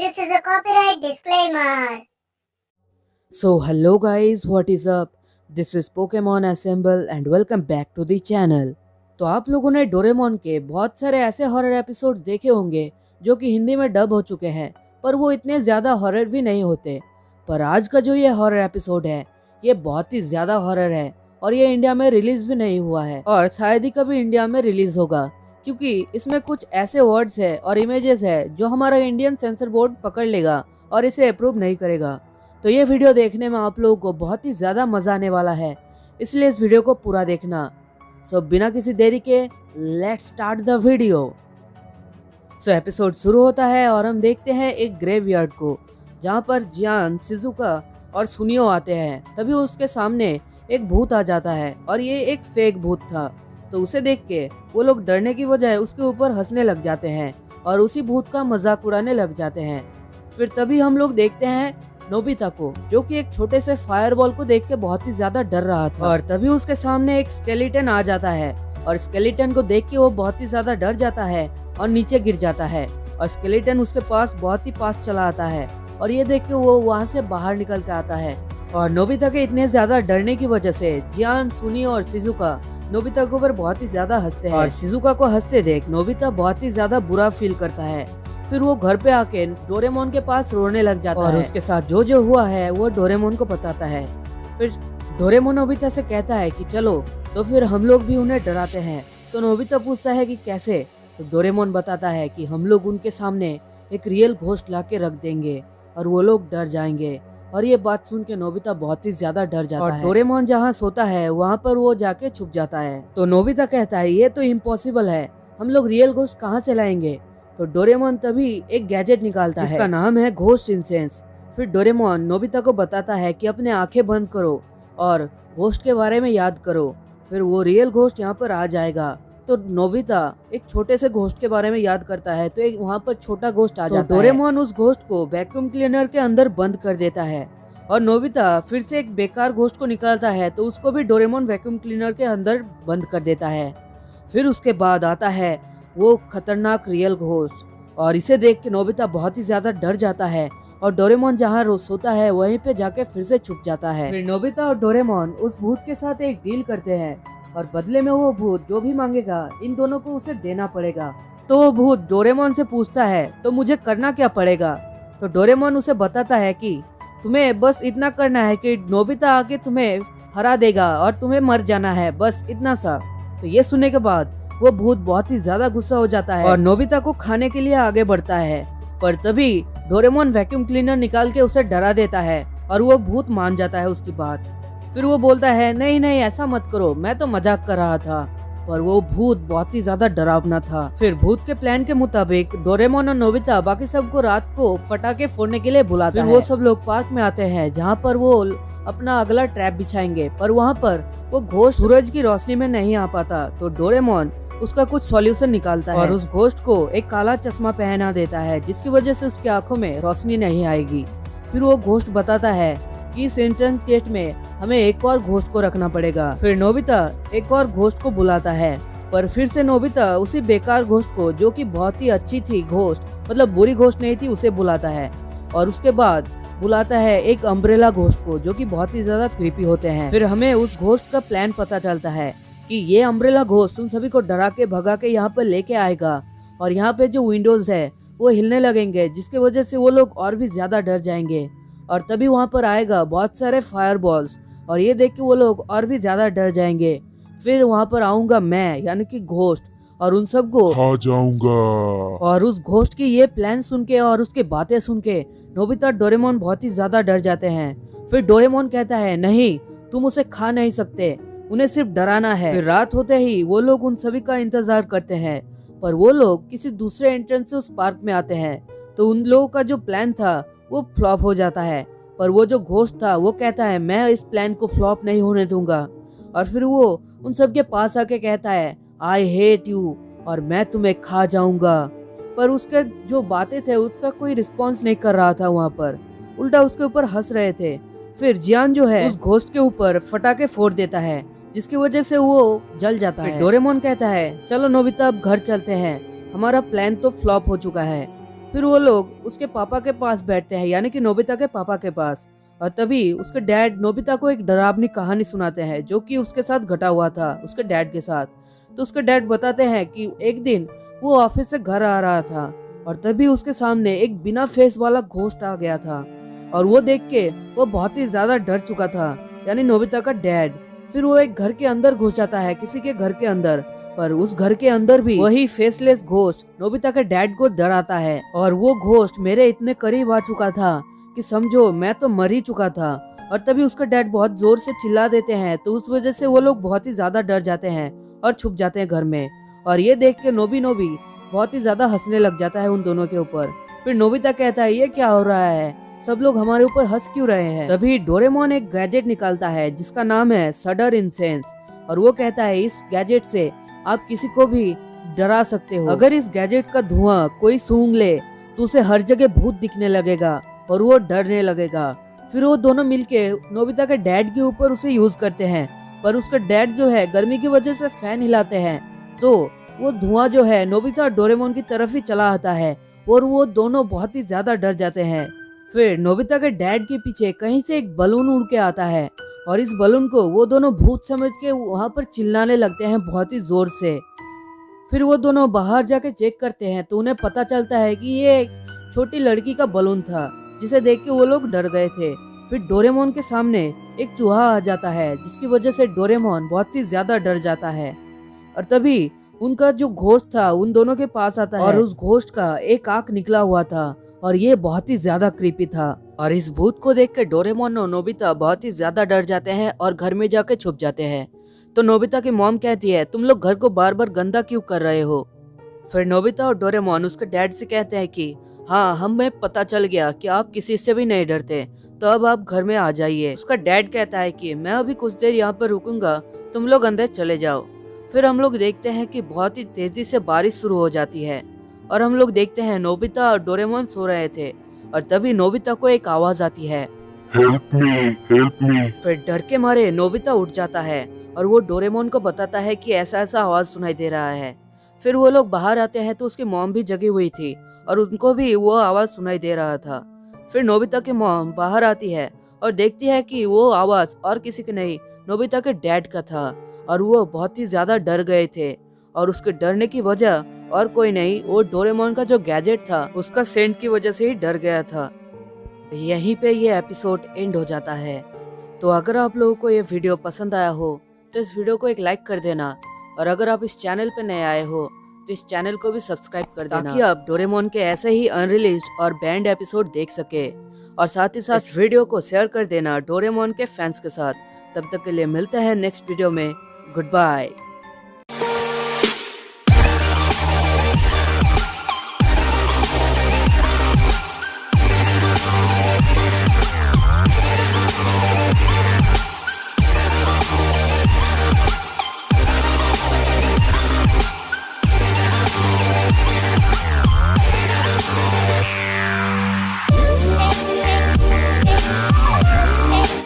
This is a copyright disclaimer. So hello guys, what is up? This is Pokemon Assemble and welcome back to the channel. तो आप लोगों ने Doraemon के बहुत सारे ऐसे हॉरर एपिसोड्स देखे होंगे जो कि हिंदी में डब हो चुके हैं, पर वो इतने ज़्यादा हॉरर भी नहीं होते। पर आज का जो ये हॉरर एपिसोड है ये बहुत ही ज़्यादा हॉरर है और ये इंडिया में रिलीज भी नहीं हुआ है और शायद ही कभी इंडिया में रिलीज होगा, क्योंकि इसमें कुछ ऐसे वर्ड्स है और इमेजेस है जो हमारा इंडियन सेंसर बोर्ड पकड़ लेगा और इसे अप्रूव नहीं करेगा। तो ये वीडियो देखने में आप लोगों को बहुत ही ज़्यादा मज़ा आने वाला है, इसलिए इस वीडियो को पूरा देखना। सो बिना किसी देरी के let's start the video. So episode शुरू होता है और हम देखते हैं एक ग्रेवयार्ड को, जहाँ पर जियान, शिजुका और सुनियो आते हैं। तभी उसके सामने एक भूत आ जाता है और ये एक फेक भूत था। तो उसे देख के वो लोग डरने की बजाय उसके ऊपर हंसने लग जाते हैं और उसी भूत का मजाक उड़ाने लग जाते हैं। फिर तभी हम लोग देखते हैं नोबिता को, जो कि एक छोटे से फायरबॉल को देख के बहुत ही ज्यादा डर रहा था। और तभी उसके सामने एक स्केलेटन आ जाता है और स्केलेटन को देख के वो बहुत ही ज्यादा डर जाता है और नीचे गिर जाता है। और स्केलेटन उसके पास बहुत ही पास चला आता है और ये देख के वो वहाँ से बाहर निकल के आता है। और नोबिता के इतने ज्यादा डरने की वजह से जियान, सुनियो और शिजुका नोबिता के ऊपर बहुत ही ज्यादा हंसते हैं। और शिजुका को हंसते देख नोबिता बहुत ही ज्यादा बुरा फील करता है। फिर वो घर पे आके डोरेमोन के पास रोने लग जाता है और उसके साथ जो जो हुआ है वो डोरेमोन को बताता है। फिर डोरेमोन नोबिता से कहता है कि चलो तो फिर हम लोग भी उन्हें डराते हैं। तो नोबिता पूछता है कि कैसे? तो डोरेमोन बताता है कि हम लोग उनके सामने एक रियल घोस्ट ला के रख देंगे और वो लोग डर जाएंगे। और ये बात सुन के नोबिता बहुत ही ज्यादा डर जाता है। डोरेमोन जहाँ सोता है वहाँ पर वो जाके छुप जाता है। तो नोबिता कहता है ये तो इम्पॉसिबल है, हम लोग रियल घोस्ट कहाँ से लाएंगे? तो डोरेमोन तभी एक गैजेट निकालता है जिसका नाम है घोस्ट इंसेंस। फिर डोरेमोन नोबिता को बताता है कि अपने आंखें बंद करो और घोस्ट के बारे में याद करो, फिर वो रियल घोस्ट यहाँ पर आ जाएगा। तो नोबिता एक छोटे से घोस्ट के बारे में याद करता है तो एक वहाँ पर छोटा घोस्ट आ जाता है। डोरेमोन उस घोस्ट को वैक्यूम क्लीनर के अंदर बंद कर देता है और नोबिता फिर से एक बेकार घोस्ट को निकालता है तो उसको भी डोरेमोन वैक्यूम क्लीनर के अंदर बंद कर देता है। फिर उसके बाद आता है वो खतरनाक रियल घोस्ट और इसे देख के नोबिता बहुत ही ज्यादा डर जाता है और डोरेमोन जहाँ रोज सोता है वहीं पे जाके फिर से छुप जाता है। फिर नोबिता और डोरेमोन उस भूत के साथ एक डील करते हैं और बदले में वो भूत जो भी मांगेगा इन दोनों को उसे देना पड़ेगा। तो वो भूत डोरेमोन से पूछता है तो मुझे करना क्या पड़ेगा? तो डोरेमोन उसे बताता है कि तुम्हें बस इतना करना है कि नोबिता आके तुम्हें हरा देगा और तुम्हें मर जाना है, बस इतना सा। तो ये सुनने के बाद वो भूत बहुत ही ज्यादा गुस्सा हो जाता है और नोबिता को खाने के लिए आगे बढ़ता है। पर तभी डोरेमोन वैक्यूम क्लीनर निकाल के उसे डरा देता है और वो भूत मान जाता है उसकी बात। फिर वो बोलता है नहीं नहीं ऐसा मत करो, मैं तो मजाक कर रहा था। पर वो भूत बहुत ही ज्यादा डरावना था। फिर भूत के प्लान के मुताबिक डोरेमोन और नोबिता बाकी सबको रात को फटाके फोड़ने के लिए बुलाता है। वो सब लोग पार्क में आते हैं जहाँ पर वो अपना अगला ट्रैप बिछाएंगे, पर वहाँ पर वो घोस्ट सूरज की रोशनी में नहीं आ पाता। तो डोरेमोन उसका कुछ सॉल्यूशन निकालता है और उस घोस्ट को एक काला चश्मा पहना देता है जिसकी वजह से उसकी आंखों में रोशनी नहीं आएगी। फिर वो घोस्ट बताता है कि इस एंट्रेंस गेट में हमें एक और घोस्ट को रखना पड़ेगा। फिर नोबिता एक और घोस्ट को बुलाता है, पर फिर से नोबिता उसी बेकार घोस्ट को, जो कि बहुत ही अच्छी थी घोस्ट, मतलब बुरी घोस्ट नहीं थी, उसे बुलाता है। और उसके बाद बुलाता है एक अम्ब्रेला घोस्ट को, जो कि बहुत ही ज्यादा क्रीपी होते हैं। फिर हमें उस घोस्ट का प्लान पता चलता है कि ये अम्ब्रेला घोस्ट उन सभी को डरा के भगा के यहाँ पर लेके आएगा और यहाँ पे जो विंडोज है वो हिलने लगेंगे, जिसकी वजह से वो लोग और भी ज्यादा डर जाएंगे। और तभी वहाँ पर आएगा बहुत सारे फायरबॉल्स और ये देख के वो लोग और भी ज्यादा डर जाएंगे। फिर वहाँ पर आऊंगा मैं, यानी कि घोस्ट, और उन सबको खा जाऊंगा। और उस घोस्ट की ये प्लान सुन के और उसकी बातें सुन के नोबिता और डोरेमोन बहुत ही ज्यादा डर जाते हैं। फिर डोरेमोन कहता है नहीं, तुम उसे खा नहीं सकते, उन्हें सिर्फ डराना है। फिर रात होते ही वो लोग उन सभी का इंतजार करते हैं, पर वो लोग किसी दूसरे एंट्रेंस से उस पार्क में आते हैं। तो उन लोगों का जो प्लान था वो फ्लॉप हो जाता है, पर वो जो घोस्ट था वो कहता है मैं इस प्लान को फ्लॉप नहीं होने दूंगा। और फिर वो उन सब के पास आके कहता है आई हेट यू और मैं तुम्हें खा जाऊंगा। पर उसके जो बातें थे उसका कोई रिस्पॉन्स नहीं कर रहा था, वहाँ पर उल्टा उसके ऊपर हंस रहे थे। फिर जियान जो है उस घोस्ट के ऊपर फटाके फोड़ देता है जिसकी वजह से वो जल जाता है। डोरेमोन कहता है चलो नोबिता अब घर चलते हैं, हमारा प्लान तो फ्लॉप हो चुका है। फिर वो लोग उसके पापा के पास बैठते हैं, यानी कि नोबिता के पापा के पास। और तभी उसके डैड नोबिता को एक डरावनी कहानी सुनाते हैं जो कि उसके साथ घटा हुआ था उसके डैड के साथ। तो उसके डैड बताते हैं कि एक दिन वो ऑफिस से घर आ रहा था और तभी उसके सामने एक बिना फेस वाला घोस्ट आ गया था और वो देख के वो बहुत ही ज्यादा डर चुका था, यानी नोबिता का डैड। फिर वो एक घर के अंदर घुस जाता है, किसी के घर के अंदर, पर उस घर के अंदर भी वही फेसलेस घोस्ट नोबिता के डैड को डराता है। और वो घोस्ट मेरे इतने करीब आ चुका था कि समझो मैं तो मर ही चुका था। और तभी उसका डैड बहुत जोर से चिल्ला देते हैं, तो उस वजह से वो लोग बहुत ही ज्यादा डर जाते हैं और छुप जाते हैं घर में। और ये देख के नोबी बहुत ही ज्यादा हंसने लग जाता है उन दोनों के ऊपर। फिर नोबिता कहता है ये क्या हो रहा है, सब लोग हमारे ऊपर हंस क्यों रहे हैं। तभी डोरेमोन एक गैजेट निकालता है जिसका नाम है सडर इंसेंस, और वो कहता है इस गैजेट से आप किसी को भी डरा सकते हो। अगर इस गैजेट का धुआं कोई सूंघ ले तो उसे हर जगह भूत दिखने लगेगा और वो डरने लगेगा। फिर वो दोनों मिलके नोबिता के डैड के ऊपर उसे यूज करते हैं, पर उसका डैड जो है गर्मी की वजह से फैन हिलाते हैं तो वो धुआं जो है नोबिता और डोरेमोन की तरफ ही चला आता है और वो दोनों बहुत ही ज्यादा डर जाते हैं। फिर नोबिता के डैड के पीछे कहीं से एक बलून उड़ के आता है और इस बलून को वो दोनों भूत समझ के वहाँ पर चिल्लाने लगते हैं बहुत ही जोर से। फिर वो दोनों बाहर जाके चेक करते हैं तो उन्हें पता चलता है कि ये एक छोटी लड़की का बलून था जिसे देख के वो लोग डर गए थे। फिर डोरेमोन के सामने एक चूहा आ जाता है जिसकी वजह से डोरेमोन बहुत ही ज्यादा डर जाता है। और तभी उनका जो घोस्ट था उन दोनों के पास आता है और उस घोस्ट का एक आंख निकला हुआ था और ये बहुत ही ज्यादा क्रीपी था। और इस भूत को देख के डोरेमोन और नोबिता बहुत ही ज्यादा डर जाते हैं और घर में जाके छुप जाते हैं। तो नोबिता की मॉम कहती है तुम लोग घर को बार बार गंदा क्यों कर रहे हो। फिर नोबिता और डोरेमोन उसके डैड से कहते हैं कि हाँ हमें पता चल गया कि आप किसी से भी नहीं डरते, तो अब आप घर में आ जाइए। उसका डैड कहता है कि मैं अभी कुछ देर यहाँ पर रुकूंगा, तुम लोग अंदर चले जाओ। फिर हम लोग देखते हैं कि बहुत ही तेजी से बारिश शुरू हो जाती है और हम लोग देखते हैं नोबिता और डोरेमोन सो रहे थे और तभी नोबिता को एक आवाज आती है हेल्प मी हेल्प मी। फिर डर के मारे नोबिता उठ जाता है और वो डोरेमोन को बताता है कि ऐसा ऐसा आवाज सुनाई दे रहा है। फिर वो लोग बाहर आते हैं तो उसकी मॉम भी जगी हुई थी और उनको भी वो आवाज सुनाई दे रहा था। फिर नोबिता की मॉम बाहर आती है और देखती है कि वो आवाज और किसी की नहीं नोबिता के डैड का था और वो बहुत ही ज्यादा डर गए थे। और उसके डरने की वजह और कोई नहीं, वो डोरेमोन का जो गैजेट था उसका सेंट की वजह से ही डर गया था। यहीं पे ये एपिसोड एंड हो जाता है। तो अगर आप लोगों को ये वीडियो पसंद आया हो तो इस वीडियो को एक लाइक कर देना और अगर आप इस चैनल पे नए आए हो तो इस चैनल को भी सब्सक्राइब कर देना ताकि आप डोरेमोन के ऐसे ही अनरिलीज्ड और बैंड एपिसोड देख सके। और साथ ही साथ इस वीडियो को शेयर कर देना डोरेमोन के फैंस के साथ। तब तक के लिए मिलते हैं नेक्स्ट वीडियो में। Good bye.